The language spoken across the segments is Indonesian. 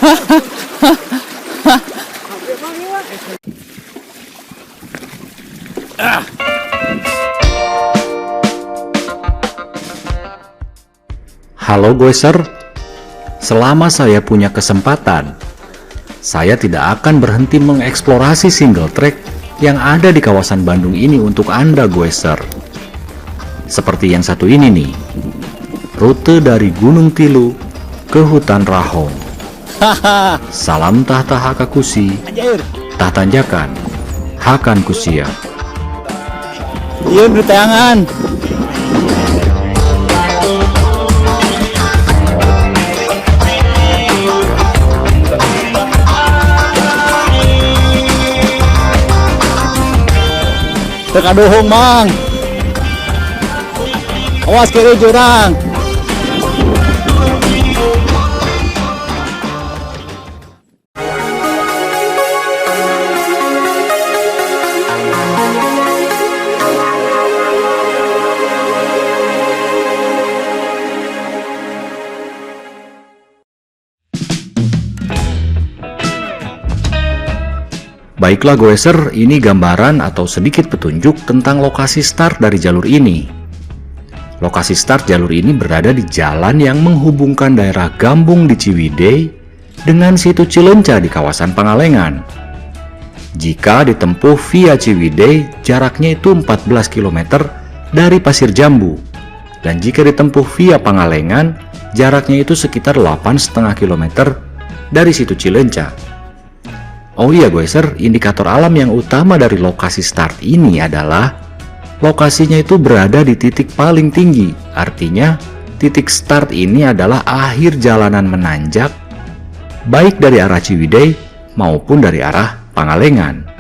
Halo Goeser, selama saya punya kesempatan, saya tidak akan berhenti mengeksplorasi single track yang ada di kawasan Bandung ini untuk Anda Goeser. Seperti yang satu ini nih, rute dari Gunung Tilu ke Hutan Rahong. Salam tahta Hakakusi, tahtanjakan Hakan Kusia. Iya, bertayangan. Tekadohong mang. Awas kiri jurang. Baiklah Goeser, ini gambaran atau sedikit petunjuk tentang lokasi start dari jalur ini. Lokasi start jalur ini berada di jalan yang menghubungkan daerah Gambung di Ciwidey dengan situ Cileunca di kawasan Pangalengan. Jika ditempuh via Ciwidey, jaraknya itu 14 km dari Pasir Jambu. Dan jika ditempuh via Pangalengan, jaraknya itu sekitar 8,5 km dari situ Cileunca. Oh iya Goeser, indikator alam yang utama dari lokasi start ini adalah lokasinya itu berada di titik paling tinggi. Artinya, titik start ini adalah akhir jalanan menanjak, baik dari arah Ciwidey maupun dari arah Pangalengan.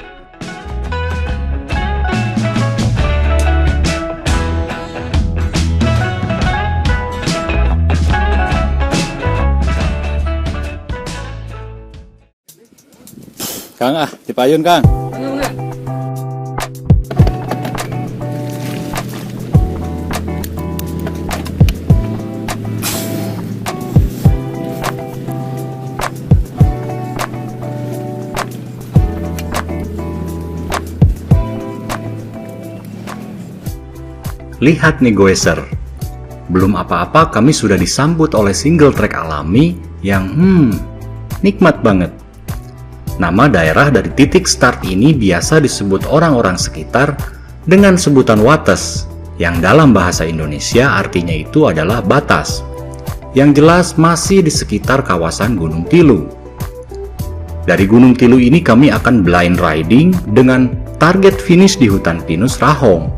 Kang dipayun Kang. Lihat nih Goeser, belum apa-apa kami sudah disambut oleh single track alami yang nikmat banget. Nama daerah dari titik start ini biasa disebut orang-orang sekitar dengan sebutan Wates, yang dalam bahasa Indonesia artinya itu adalah batas. Yang jelas masih di sekitar kawasan Gunung Tilu. Dari Gunung Tilu ini kami akan blind riding dengan target finish di hutan pinus Rahong.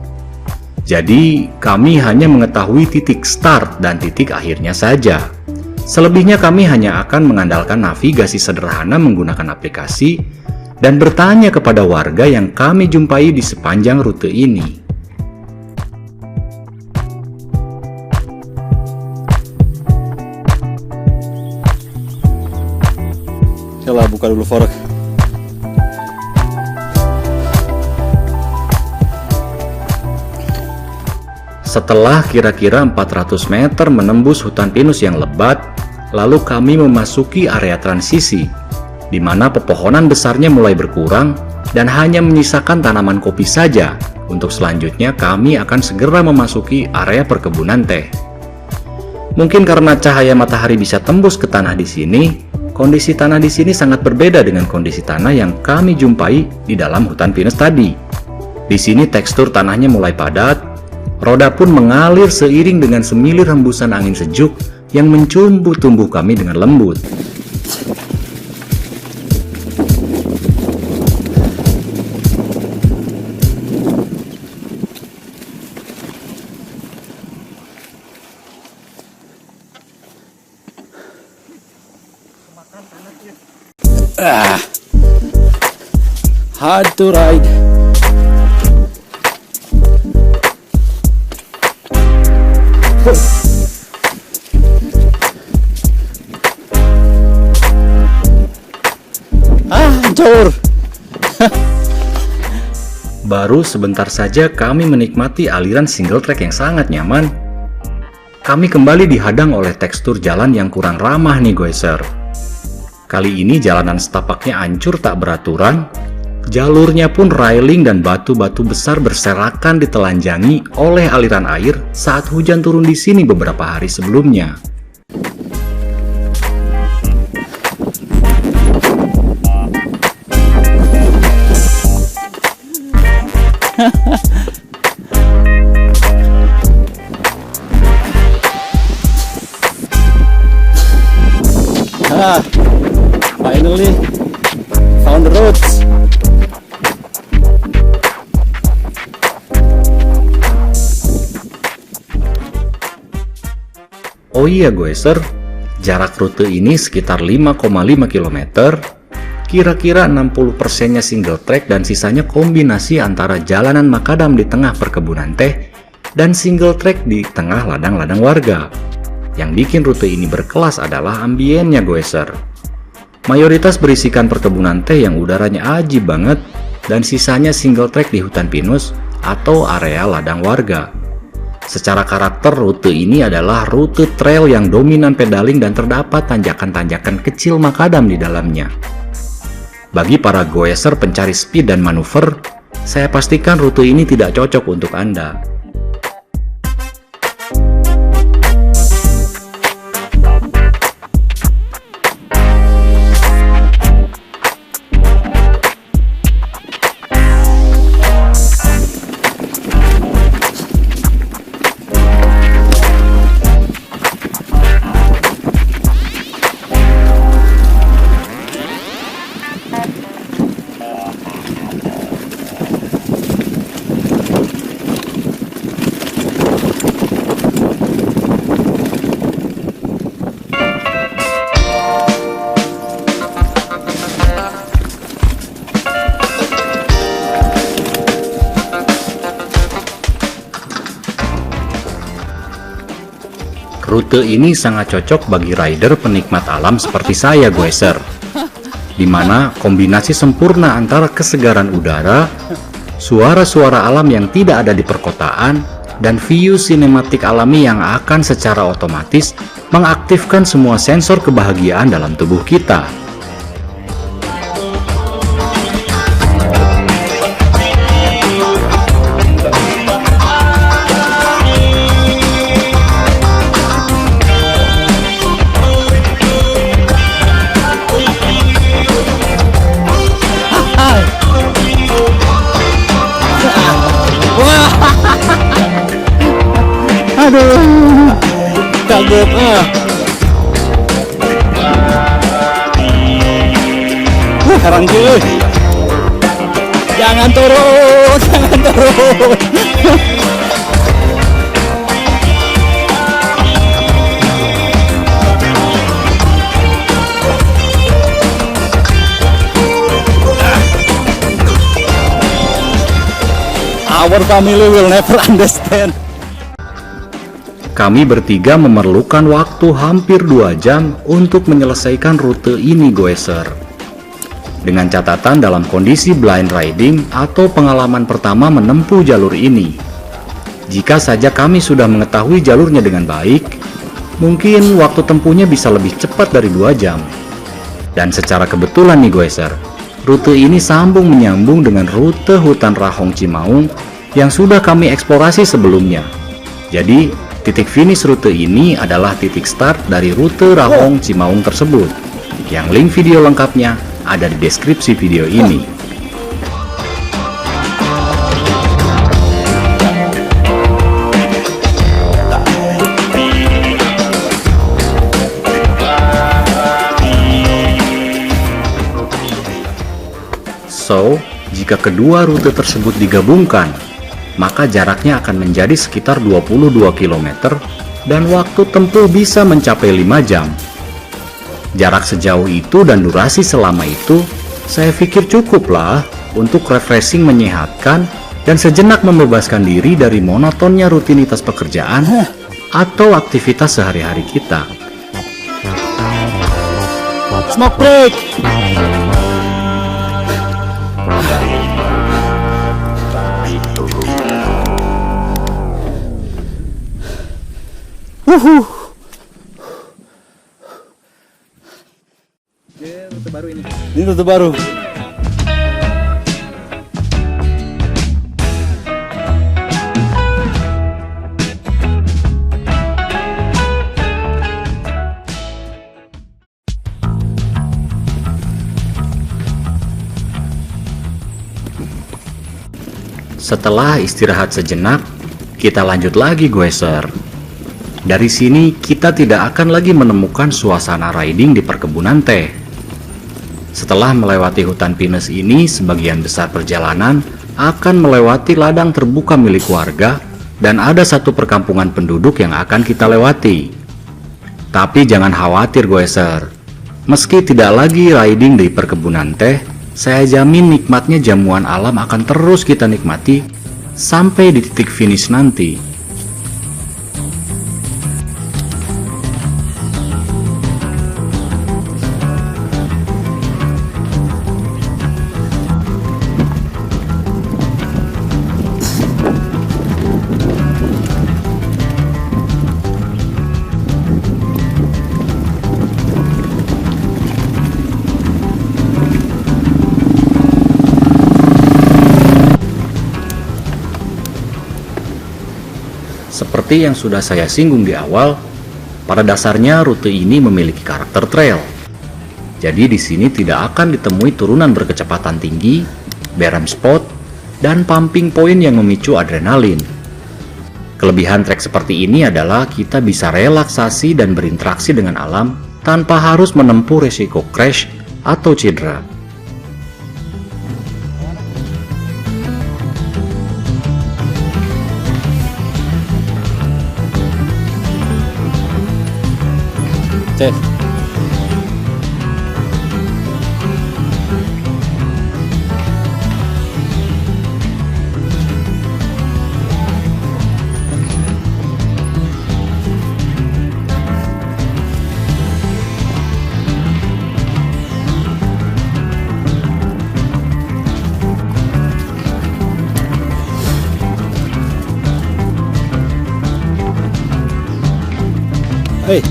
Jadi kami hanya mengetahui titik start dan titik akhirnya saja. Selebihnya kami hanya akan mengandalkan navigasi sederhana menggunakan aplikasi dan bertanya kepada warga yang kami jumpai di sepanjang rute ini. Coba buka dulu fork. Setelah kira-kira 400 meter menembus hutan pinus yang lebat, lalu kami memasuki area transisi, di mana pepohonan besarnya mulai berkurang dan hanya menyisakan tanaman kopi saja. Untuk selanjutnya kami akan segera memasuki area perkebunan teh. Mungkin karena cahaya matahari bisa tembus ke tanah di sini, kondisi tanah di sini sangat berbeda dengan kondisi tanah yang kami jumpai di dalam hutan pinus tadi. Di sini tekstur tanahnya mulai padat. Roda pun mengalir seiring dengan semilir hembusan angin sejuk yang mencumbu tubuh kami dengan lembut. Hard to ride. Hancur. Baru sebentar saja kami menikmati aliran single track yang sangat nyaman. Kami kembali dihadang oleh tekstur jalan yang kurang ramah nih Goeser. Kali ini jalanan setapaknya hancur tak beraturan, jalurnya pun railing dan batu-batu besar berserakan ditelanjangi oleh aliran air saat hujan turun di sini beberapa hari sebelumnya. Finally found the roads. Oh iya Goeser, jarak rute ini sekitar 5,5 km, kira-kira 60%-nya single track dan sisanya kombinasi antara jalanan makadam di tengah perkebunan teh dan single track di tengah ladang-ladang warga. Yang bikin rute ini berkelas adalah ambiennya Goeser. Mayoritas berisikan perkebunan teh yang udaranya ajib banget dan sisanya single track di hutan pinus atau area ladang warga. Secara karakter, rute ini adalah rute trail yang dominan pedaling dan terdapat tanjakan-tanjakan kecil makadam di dalamnya. Bagi para goeser pencari speed dan manuver, saya pastikan rute ini tidak cocok untuk Anda. Rute ini sangat cocok bagi rider penikmat alam seperti saya Goeser, di mana kombinasi sempurna antara kesegaran udara, suara-suara alam yang tidak ada di perkotaan, dan view sinematik alami yang akan secara otomatis mengaktifkan semua sensor kebahagiaan dalam tubuh kita. Aduh, kaget Herang cuy. Jangan turun, jangan turun. Our family will never understand. Kami bertiga memerlukan waktu hampir 2 jam untuk menyelesaikan rute ini Goeser. Dengan catatan dalam kondisi blind riding atau pengalaman pertama menempuh jalur ini. Jika saja kami sudah mengetahui jalurnya dengan baik, mungkin waktu tempuhnya bisa lebih cepat dari 2 jam. Dan secara kebetulan nih Goeser, rute ini sambung menyambung dengan rute hutan Rahong Cimaung yang sudah kami eksplorasi sebelumnya. Jadi, titik finish rute ini adalah titik start dari rute Rahong Cimaung tersebut, yang link video lengkapnya ada di deskripsi video ini. So, jika kedua rute tersebut digabungkan, maka jaraknya akan menjadi sekitar 22 km dan waktu tempuh bisa mencapai 5 jam. Jarak sejauh itu dan durasi selama itu, saya pikir cukuplah untuk refreshing menyehatkan dan sejenak membebaskan diri dari monotonnya rutinitas pekerjaan atau aktivitas sehari-hari kita. Smoke break. Rute baru ini. Ini rute baru. Setelah istirahat sejenak, kita lanjut lagi Goeser. Dari sini kita tidak akan lagi menemukan suasana riding di perkebunan teh. Setelah melewati hutan pinus ini, sebagian besar perjalanan akan melewati ladang terbuka milik warga dan ada satu perkampungan penduduk yang akan kita lewati. Tapi jangan khawatir Goeser, meski tidak lagi riding di perkebunan teh, saya jamin nikmatnya jamuan alam akan terus kita nikmati sampai di titik finish nanti. Seperti yang sudah saya singgung di awal, pada dasarnya rute ini memiliki karakter trail. Jadi di sini tidak akan ditemui turunan berkecepatan tinggi, berem spot, dan pumping point yang memicu adrenalin. Kelebihan trek seperti ini adalah kita bisa relaksasi dan berinteraksi dengan alam tanpa harus menempuh resiko crash atau cedera. Cek. Hei.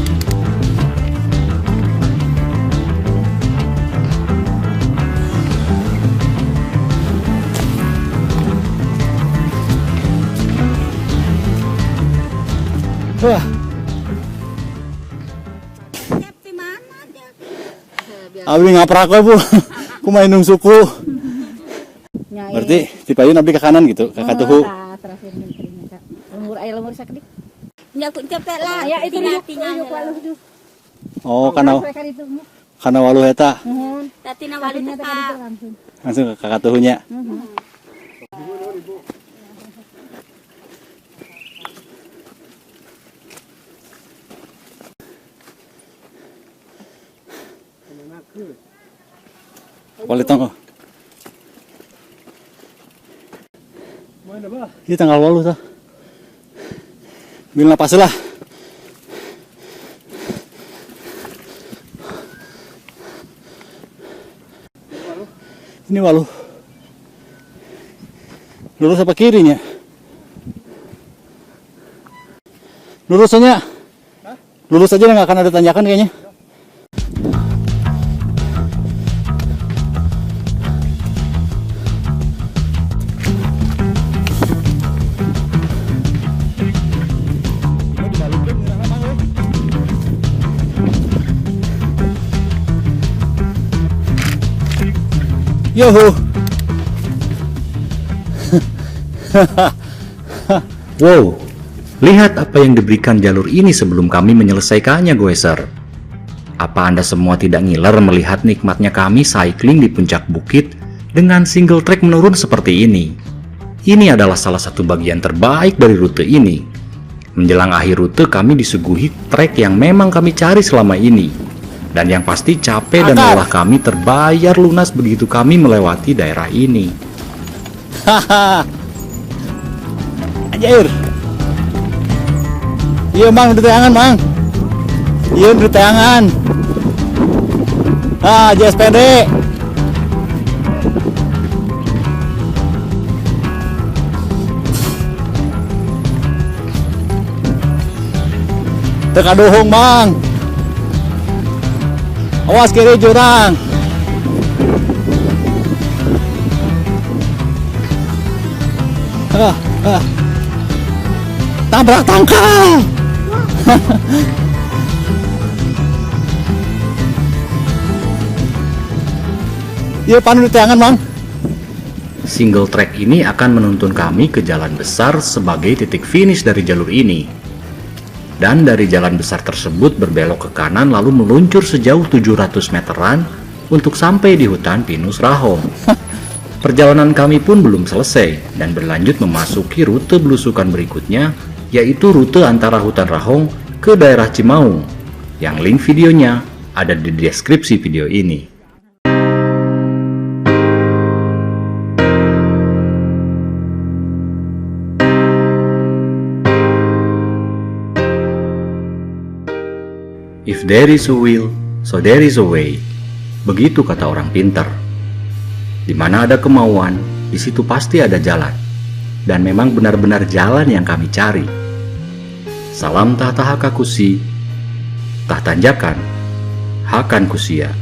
Wah. Abdi ngaprak we, Bu. Ku main nung suku. Berarti tipayun abdi ke kanan gitu, ke katuhu. Lemur sakedik. Nya ku cepet lah. Ya itu artinya. Oh, kana waluh eta. Tatina waluh teh Langsung ke katuhunya. Walitong. Ini tanggal 8 tah. Bil napas lah. Ini walu. Lurus apa kirinya? Lurus aja. Lurus aja nggak akan ada tanjakan kayaknya. Yoho. Wow, lihat apa yang diberikan jalur ini sebelum kami menyelesaikannya Goeser. Apa Anda semua tidak ngiler melihat nikmatnya kami cycling di puncak bukit dengan single track menurun seperti ini? Ini adalah salah satu bagian terbaik dari rute ini. Menjelang akhir rute kami disuguhi trek yang memang kami cari selama ini. Dan yang pasti capek dan lelah kami terbayar lunas begitu kami melewati daerah ini. Haha. Anjir. Iya Mang, udah tayangan Mang. Iya udah tayangan. Ah, JSPD. Teka dohong Mang. Awas kiri jurang. Tabrak tangkal. Iya panu di tangan, Mang. Single track ini akan menuntun kami ke jalan besar sebagai titik finish dari jalur ini. Dan dari jalan besar tersebut berbelok ke kanan lalu meluncur sejauh 700 meteran untuk sampai di hutan pinus Rahong. Perjalanan kami pun belum selesai dan berlanjut memasuki rute belusukan berikutnya, yaitu rute antara hutan Rahong ke daerah Cimaung, yang link videonya ada di deskripsi video ini. If there is a will, so there is a way. Begitu kata orang pintar. Di mana ada kemauan, di situ pasti ada jalan. Dan memang benar-benar jalan yang kami cari. Salam tahta Hakakusi, Tahtanjakan, Hakan Kusia.